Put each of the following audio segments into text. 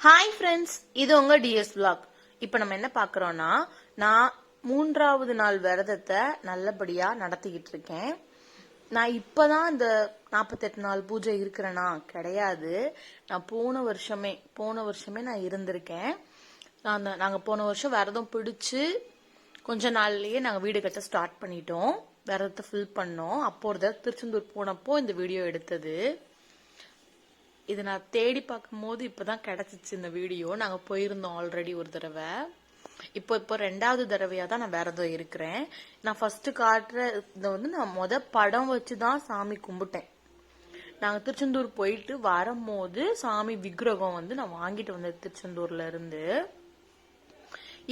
Hi friends, இது உங்க DS vlog. இப்போ நம்ம என்ன பார்க்குறோம்னா, நான் 3வது நாள் விரதத்தை நல்லபடியா நடத்திக்கிட்டு இருக்கேன். நான் இப்பதான் இந்த 48 நாள் பூஜை இருக்கிறேனா கிடையாது. நான் போன வருஷமே நான் இருந்திருக்கேன். நாங்க போன வருஷம் விரதம் பிடிச்சு கொஞ்ச நாள்லயே நாங்க வீடு கட்ட ஸ்டார்ட் பண்ணிட்டோம். விரதத்தை ஃபில் பண்ணோம். அப்போ ஒரு தடவை திருச்செந்தூர் போனப்போ இந்த வீடியோ எடுத்தது. இது நான் தேடி பார்க்கும் போது இப்பதான் கிடைச்சிச்சு இந்த வீடியோ. நாங்க போயிருந்தோம் ஆல்ரெடி ஒரு தடவை. இப்போ 2வது தடவையா தான் நான் விரதம் இருக்கிறேன். நான் ஃபர்ஸ்ட் காட்டுற இதை நான் படம் வச்சுதான் சாமி கும்பிட்டேன். நாங்க திருச்செந்தூர் போயிட்டு வரும்போது சாமி விக்கிரகம் நான் வாங்கிட்டு வந்தேன் திருச்செந்தூர்ல இருந்து.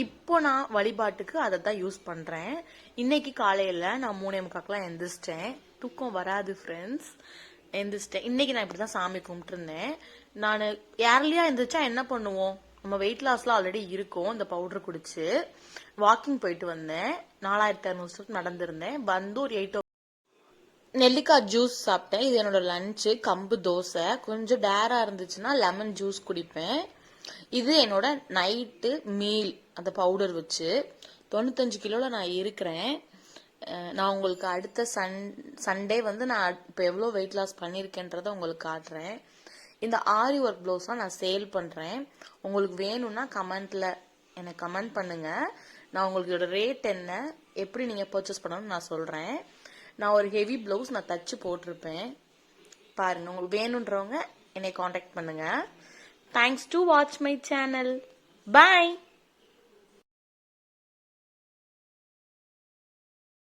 இப்போ நான் வழிபாட்டுக்கு அதை தான் யூஸ் பண்றேன். இன்னைக்கு காலையில நான் 3:45 எந்திரிச்சிட்டேன். தூக்கம் வராது ஃப்ரெண்ட்ஸ், எந்திரிச்சிட்டேன். இன்னைக்கு நான் இப்படிதான் சாமி கும்பிட்டு இருந்தேன். நான் ஏர்லியா எந்திரிச்சா என்ன பண்ணுவோம், நம்ம வெயிட் லாஸ்ல ஆல்ரெடி இருக்கும். இந்த பவுடர் குடிச்சு வாக்கிங் போயிட்டு வந்தேன். 4600 ஸ்டெப் நடந்திருந்தேன். வந்து ஒரு 8 நெல்லிக்காய் ஜூஸ் சாப்பிட்டேன். இது என்னோட லஞ்சு. கம்பு தோசை, கொஞ்சம் டேரா இருந்துச்சுன்னா லெமன் ஜூஸ் குடிப்பேன். இது என்னோட நைட்டு மீல். அந்த பவுடர் வச்சு 95 கிலோல நான் இருக்கிறேன். நான் உங்களுக்கு அடுத்த சண்டே நான் இப்போ எவ்வளோ வெயிட் லாஸ் பண்ணியிருக்கேன்றதை உங்களுக்கு காட்டுறேன். இந்த ஆரி ஒர்க் ப்ளவுஸ்லாம் நான் சேல் பண்ணுறேன். உங்களுக்கு வேணும்னா கமெண்ட்ல எனக்கு கமெண்ட் பண்ணுங்க. நான் உங்களுக்கு இதோட ரேட் என்ன, எப்படி நீங்கள் பர்ச்சேஸ் பண்ணணும்னு நான் சொல்கிறேன். நான் ஒரு ஹெவி ப்ளவுஸ் நான் தச்சு போட்டிருப்பேன் பாருங்க. உங்களுக்கு வேணுன்றவங்க என்னை காண்டாக்ட் பண்ணுங்க. Thanks to watch my channel. Bye.